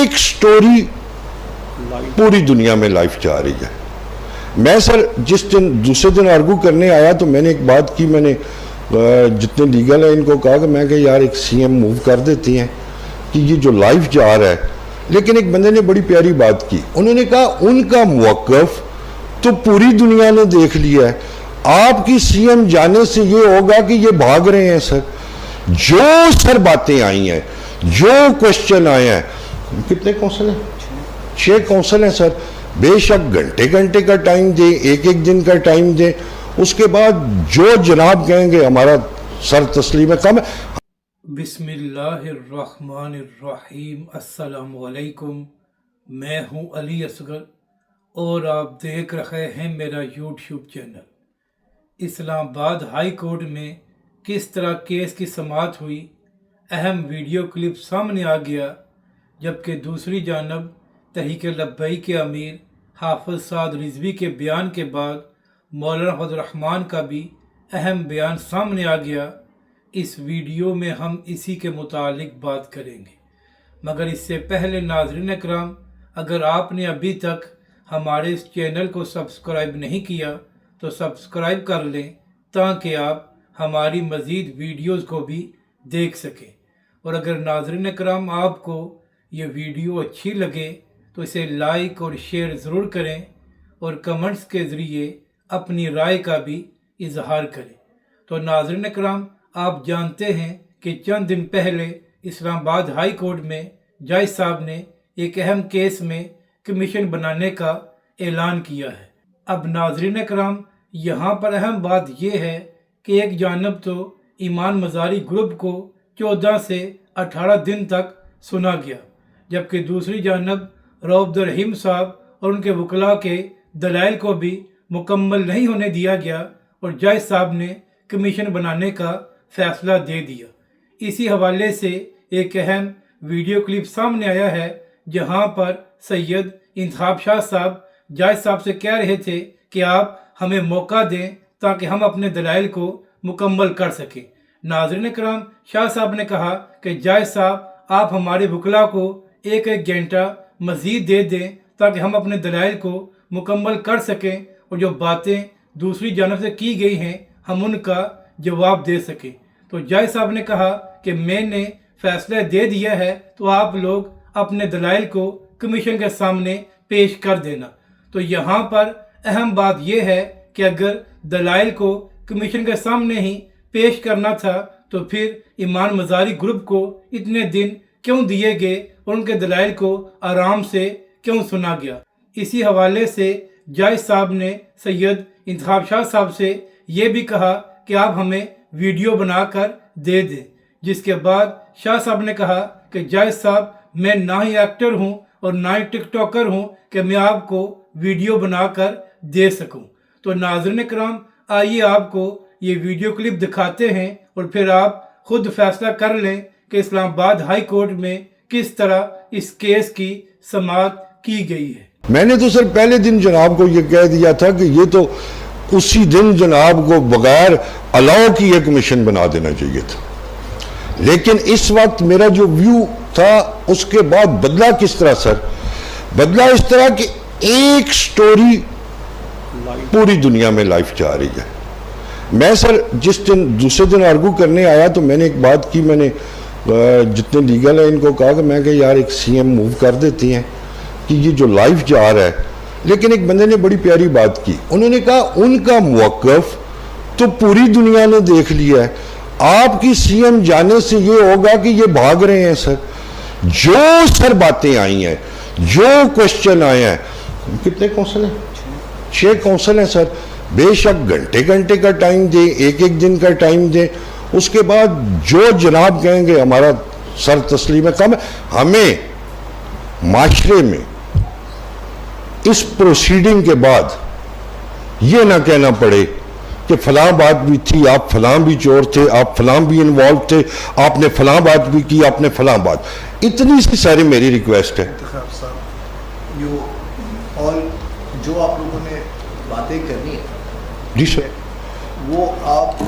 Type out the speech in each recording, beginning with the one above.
ایک سٹوری پوری دنیا میں لائف جا رہی ہے. میں سر جس دن دوسرے دن آرگو کرنے آیا تو میں نے ایک بات کی, میں نے جتنے لیگل ہیں ان کو کہا کہ میں کہ یار ایک سی ایم موو کر دیتے ہیں کہ یہ جو لائف جا رہا ہے. لیکن ایک بندے نے بڑی پیاری بات کی, انہوں نے کہا ان کا موقف تو پوری دنیا نے دیکھ لیا ہے, آپ کی سی ایم جانے سے یہ ہوگا کہ یہ بھاگ رہے ہیں. سر جو سر باتیں آئی ہیں, جو کوشچن آئے ہیں, کتنے کونسل ہیں؟ 6 کونسل ہیں سر. بے شک گھنٹے گھنٹے کا ٹائم دیں, ایک دن کا ٹائم دیں, اس کے بعد جو جناب کہیں گے ہمارا سر تسلیم ہے. کم ہے. بسم اللہ الرحمن الرحیم. السلام علیکم. میں ہوں علی اصغر اور آپ دیکھ رہے ہیں میرا یوٹیوب چینل. اسلام آباد ہائی کورٹ میں کس طرح کیس کی سماعت ہوئی, اہم ویڈیو کلپ سامنے آ گیا, جبکہ دوسری جانب تحریک لبیک کے امیر حافظ سعد رضوی کے بیان کے بعد مولانا فضل الرحمان کا بھی اہم بیان سامنے آ گیا. اس ویڈیو میں ہم اسی کے متعلق بات کریں گے, مگر اس سے پہلے ناظرین اکرام, اگر آپ نے ابھی تک ہمارے اس چینل کو سبسکرائب نہیں کیا تو سبسکرائب کر لیں تاکہ آپ ہماری مزید ویڈیوز کو بھی دیکھ سکیں. اور اگر ناظرین اکرام آپ کو یہ ویڈیو اچھی لگے تو اسے لائک اور شیئر ضرور کریں اور کمنٹس کے ذریعے اپنی رائے کا بھی اظہار کریں. تو ناظرین اکرام, آپ جانتے ہیں کہ چند دن پہلے اسلام آباد ہائی کورٹ میں جج صاحب نے ایک اہم کیس میں کمیشن بنانے کا اعلان کیا ہے. اب ناظرین اکرام, یہاں پر اہم بات یہ ہے کہ ایک جانب تو ایمان مزاری گروپ کو 14 سے 18 دن تک سنا گیا, جبکہ دوسری جانب رؤف عبدالرحیم صاحب اور ان کے وکلاء کے دلائل کو بھی مکمل نہیں ہونے دیا گیا اور جج صاحب نے کمیشن بنانے کا فیصلہ دے دیا. اسی حوالے سے ایک اہم ویڈیو کلپ سامنے آیا ہے جہاں پر سید انتخاب شاہ صاحب جج صاحب سے کہہ رہے تھے کہ آپ ہمیں موقع دیں تاکہ ہم اپنے دلائل کو مکمل کر سکیں. ناظرین کرام, شاہ صاحب نے کہا کہ جج صاحب آپ ہمارے وکلاء کو ایک گھنٹہ مزید دے دیں تاکہ ہم اپنے دلائل کو مکمل کر سکیں اور جو باتیں دوسری جانب سے کی گئی ہیں ہم ان کا جواب دے سکیں. تو جج صاحب نے کہا کہ میں نے فیصلہ دے دیا ہے تو آپ لوگ اپنے دلائل کو کمیشن کے سامنے پیش کر دینا. تو یہاں پر اہم بات یہ ہے کہ اگر دلائل کو کمیشن کے سامنے ہی پیش کرنا تھا تو پھر ایمان مزاری گروپ کو اتنے دن کیوں دیے گئے اور ان کے دلائل کو آرام سے کیوں سنا گیا. اسی حوالے سے جج صاحب نے سید انتخاب شاہ صاحب سے یہ بھی کہا کہ آپ ہمیں ویڈیو بنا کر دے دیں, جس کے بعد شاہ صاحب نے کہا کہ جج صاحب میں نہ ہی ایکٹر ہوں اور نہ ہی ٹک ٹاکر ہوں کہ میں آپ کو ویڈیو بنا کر دے سکوں. تو ناظرین کرام, آئیے آپ کو یہ ویڈیو کلپ دکھاتے ہیں اور پھر آپ خود فیصلہ کر لیں کہ اسلام آباد ہائی کورٹ میں کس طرح اس کیس کی سماعت کی گئی ہے. میں نے تو سر پہلے دن جناب کو یہ کہہ دیا تھا کہ یہ تو اسی دن جناب کو بغیر الاؤ کی یہ کمیشن بنا دینا چاہیے تھا, لیکن اس وقت میرا جو ویو تھا اس کے بعد بدلا کس طرح سر, بدلا اس طرح کہ ایک سٹوری پوری دنیا میں لائف جا رہی ہے. میں سر جس دن دوسرے دن آرگو کرنے آیا تو میں نے ایک بات کی, میں نے جتنے لیگل ہیں ان کو کہا کہ میں کہ یار ایک سی ایم موو کر دیتے ہیں کہ یہ جو لائف جا رہا ہے. لیکن ایک بندے نے بڑی پیاری بات کی, انہوں نے کہا ان کا موقف تو پوری دنیا نے دیکھ لیا ہے, آپ کی سی ایم جانے سے یہ ہوگا کہ یہ بھاگ رہے ہیں. سر جو سر باتیں آئی ہیں, جو کوشچن آئے ہیں, کتنے کونسل ہیں؟ 6 کونسل ہیں سر. بے شک گھنٹے گھنٹے کا ٹائم دیں, ایک دن کا ٹائم دیں, اس کے بعد جو جناب کہیں گے ہمارا سر تسلیم ہے. کم ہے. ہمیں معاشرے میں اس پروسیڈنگ کے بعد یہ نہ کہنا پڑے کہ فلاں بات بھی تھی, آپ فلاں بھی چور تھے, آپ فلاں بھی انوالو تھے, آپ نے فلاں بات بھی کی, آپ نے فلاں بات. اتنی سی ساری میری ریکویسٹ ہے. انتخاب صاحب, جو آپ لوگوں نے باتیں کرنی ہے جی سر, وہ آپ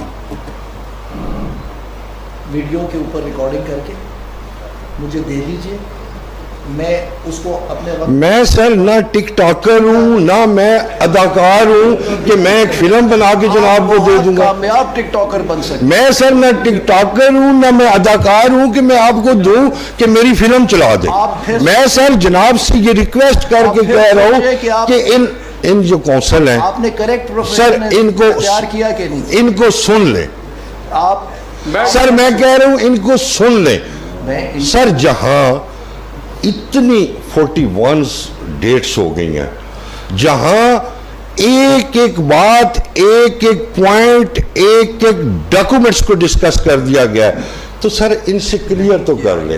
ویڈیو کے اوپر ریکارڈنگ کر کے مجھے دے دیجئے میں اس کو اپنے وقت میں سر نہ ٹک ٹاکر ہوں نہ میں اداکار ہوں کہ میں ایک فلم بنا کے جناب کو دے دوں گا. کامیاب ٹک ٹاکر بن سکتے. میں سر نہ ٹک ٹاکر ہوں نہ میں اداکار ہوں کہ میں آپ کو دوں کہ میری فلم چلا دیں. میں سر جناب سے یہ ریکویسٹ کر کے کہہ رہا ہوں کہ ان جو کونسل ہیں آپ نے کریکٹ سر ان کو تیار کیا کہ نہیں؟ ان کو سن لیں. آپ سر میں کہہ رہا ہوں ان کو سن لیں. میں سر جہاں اتنی 41 ڈیٹس ہو گئی ہیں, جہاں ایک ایک بات, ایک ایک پوائنٹ, ایک ایک ڈاکومنٹس کو ڈسکس کر دیا گیا ہے, تو سر ان سے کلیئر تو کر لیں.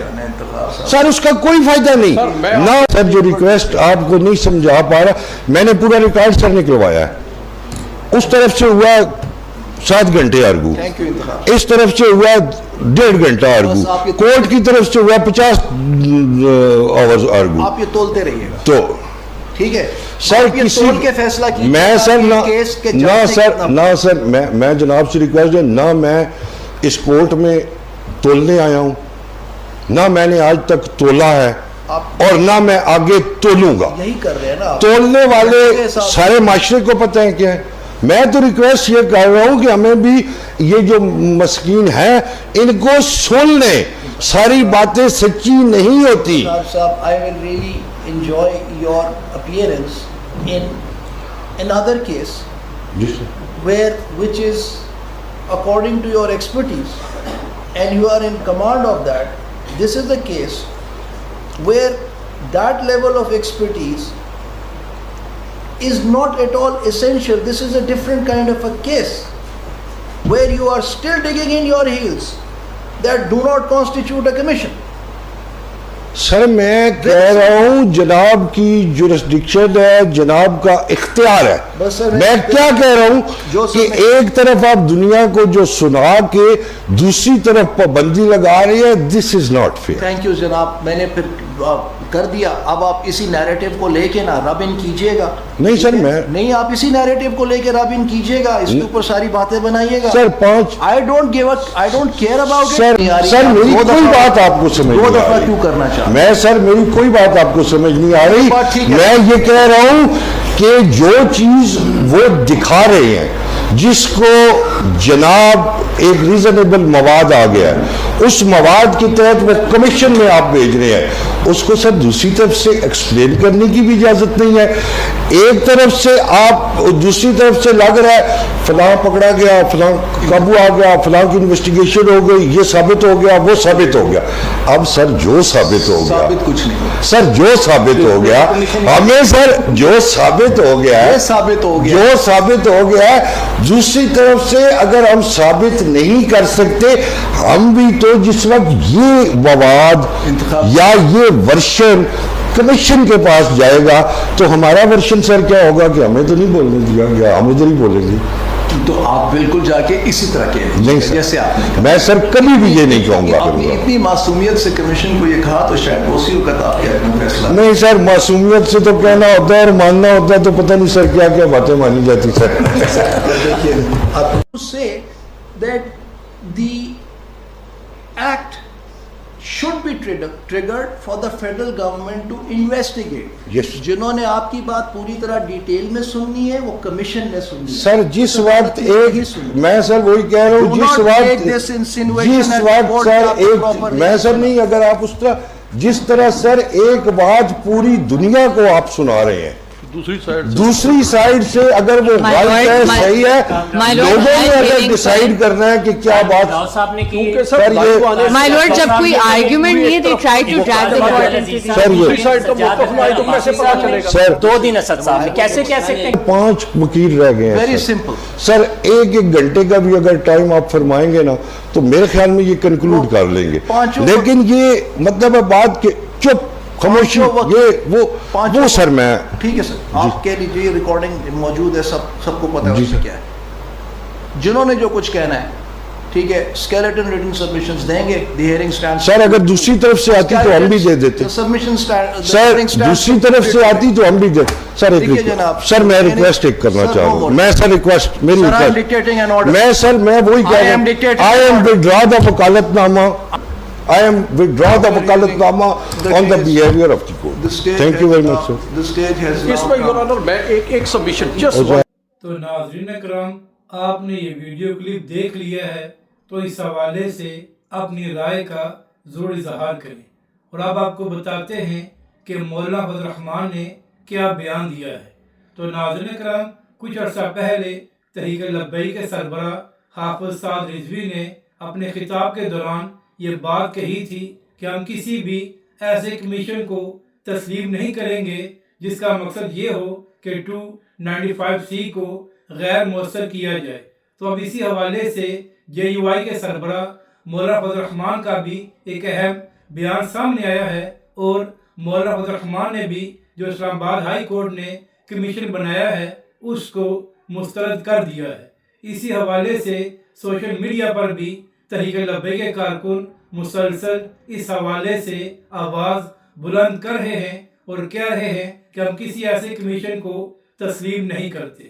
سر اس کا کوئی فائدہ نہیں نہ. سر جو ریکویسٹ آپ کو نہیں سمجھا پا رہا, میں نے پورا ریکارڈ سر نکلوایا ہے. اس طرف سے ہوا 7 گھنٹے آرگو, اس طرف سے ہوا 1.5 گھنٹہ آرگو, کورٹ کی طرف سے ہوا 50 آورز آرگو. آپ یہ تولتے رہیے گا تو ٹھیک ہے سر کسی کے فیصلہ کی میں سر نہ سر میں جناب سے ریکویسٹ ہے, نہ میں اس کورٹ میں تولنے آیا ہوں, نہ میں نے آج تک تولا ہے, اور نہ میں آگے تولوں گا. یہی کر رہے ہیں نا تولنے والے سارے معاشرے کو پتہ ہے کیا ہے. میں تو ریکویسٹ یہ کر رہا ہوں کہ ہمیں بھی یہ جو مسکین ہیں ان کو سن لیں, ساری باتیں سچی نہیں ہوتی. صاحب I will really enjoy your appearance in another case which is according to your expertise and you are in command of that. This is the case where that level of expertise is not at all essential. This is a different kind of a case where you are still digging in your heels that do not constitute a commission. سر میں کہہ رہا ہوں جناب کی jurisdiction ہے, جناب کا اختیار ہے. میں کیا کہہ رہا ہوں کہ ایک طرف آپ دنیا کو جو سنا کے دوسری طرف پابندی لگا رہی ہے, this is not fair. Thank you جناب, میں نے پھر کر دیا. اب آپ اسی نیریٹو کو لے کے نا رب ان کیجئے گا. نہیں سر میں نہیں, آپ اسی نیریٹو کو لے کے رب ان کیجئے گا, اس کے اوپر ساری باتیں بنائیے گا. سر 5 I don't care about it. سر میری کوئی بات آپ کو سمجھ نہیں آ رہی. کیوں کرنا چاہتا میں سر میری کوئی بات آپ کو سمجھ نہیں آ رہی. میں یہ کہہ رہا ہوں کہ جو چیز وہ دکھا رہے ہیں, جس کو جناب ایک ریزنیبل مواد آ گیا ہے, اس مواد کے تحت وہ کمیشن میں آپ بھیج رہے ہیں, اس کو سر دوسری طرف سے ایکسپلین کرنے کی بھی اجازت نہیں ہے. ایک طرف سے آپ دوسری طرف سے لگ رہا ہے فلاں پکڑا گیا, فلاں قابو آ گیا, فلاں کی انویسٹیگیشن ہو گئی, یہ ثابت ہو گیا, وہ ثابت ہو گیا. اب سر جو ثابت ہو گیا, کچھ نہیں سر جو ثابت ہو گیا, ہمیں سر جو ثابت ہو گیا ہے, جو ثابت ہو گیا ہے, دوسری طرف سے اگر ہم ثابت نہیں کر سکتے, ہم بھی تو جس وقت یہ مواد یا یہ ورشن کمیشن کے پاس جائے گا تو ہمارا ورشن سر کیا ہوگا کہ ہمیں تو نہیں بولنے دیا گیا, ہم ادھر ہی بولیں گے. تو آپ بالکل جا کے اسی طرح کے نہیں جیسے آپ نے میں سر کبھی بھی یہ نہیں کہوں گا. آپ نے اتنی معصومیت سے کمیشن کو یہ کہا تو شاید اسی وقت آپ کے فیصلہ نہیں سر, معصومیت سے تو کہنا ہوتا ہے اور ماننا ہوتا ہے, تو پتہ نہیں سر کیا کیا باتیں مانی جاتی سر. say that the act should be triggered for the federal government to investigate. Yes. جنہوں نے آپ کی بات پوری طرح ڈیٹیل میں سننی ہے وہ کمیشن نے سننی ہے. سر جس وقت ایک میں سر وہی کہہ رہا ہوں, جس وقت سر ایک میں سر نہیں, اگر آپ اس طرح جس طرح سر ایک بات پوری دنیا کو آپ سنا رہے ہیں, دوسری سائیڈ سے اگر وہ غلط ہے صحیح ہے, لوگوں نے اگر ڈیسائیڈ کرنا ہے کہ کیا بات. مائی لارڈ جب کوئی آرگیومنٹ نہیں ہے, they try to drag the court. سر 2 دن اسد صاحب نے کیسے کہہ سکتے ہیں 5 وکیل رہ گئے ہیں. ویری سمپل سر, ایک گھنٹے کا بھی اگر ٹائم آپ فرمائیں گے نا تو میرے خیال میں یہ کنکلوڈ کر لیں گے. لیکن یہ مطلب ہے بات کہ چپ خاموشی, یہ وہ سر میں ٹھیک ہے سر, آپ کہہ لیجیے ریکارڈنگ موجود ہے, سب کو پتہ ہے اس میں کیا ہے. جنہوں نے جو کچھ کہنا ہے ٹھیک ہے, اسکیلیٹن ریٹن سبمیشنز دیں گے, دی ہیئرنگ سٹینڈ. سر اگر دوسری طرف سے آتی تو ہم بھی دے دیتے. سبمیشن سر دوسری طرف سے آتی تو ہم بھی دے. سر میں ریکویسٹ ایک کرنا چاہ رہا ہوں, میں سر ریکویسٹ میری ریکویسٹ میں سر میں وہی کہہ رہا ہوں, آئی ایم ودرا دا وکالت نامہ I am withdraw the wakalatnama on the behavior of the court. The stage Thank you has very now- much, sir. The stage has now اس میں یور come. آنر میں ایک سبمیشن جسٹ Okay. تو ناظرین کرام، آپ نے یہ ویڈیو کلپ دیکھ لیا ہے، تو اس حوالے سے اپنی رائے کا ضرور اظہار کریں، اور اب آپ کو بتاتے ہیں کہ مولانا فضل الرحمان نے کیا بیان دیا ہے۔ تو ناظرین کرام، کچھ عرصہ پہلے تحریک لبیک کے سربراہ حافظ سعد رضوی نے اپنے خطاب کے دوران یہ بات کہی تھی کہ ہم کسی بھی ایسے کمیشن کو تسلیم نہیں کریں گے جس کا مقصد یہ ہو کہ 295C کو غیر مؤثر کیا جائے۔ تو اب اسی حوالے سے JUI کے سربراہ مولانا فضل الرحمان کا بھی ایک اہم بیان سامنے آیا ہے، اور مولانا فضل الرحمان نے بھی جو اسلام آباد ہائی کورٹ نے کمیشن بنایا ہے اس کو مسترد کر دیا ہے۔ اسی حوالے سے سوشل میڈیا پر بھی تحریک لبیک کے کارکن مسلسل اس حوالے سے آواز بلند کر رہے ہیں اور کہہ رہے ہیں کہ ہم کسی ایسے کمیشن کو تسلیم نہیں کرتے۔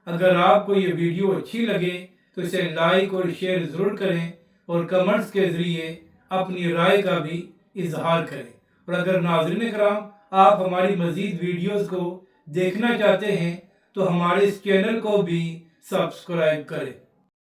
اگر آپ کو یہ ویڈیو اچھی لگے تو اسے لائک اور شیئر ضرور کریں، اور کمنٹس کے ذریعے اپنی رائے کا بھی اظہار کریں۔ اور اگر ناظرین کرام آپ ہماری مزید ویڈیوز کو دیکھنا چاہتے ہیں تو ہمارے اس چینل کو بھی سبسکرائب کریں۔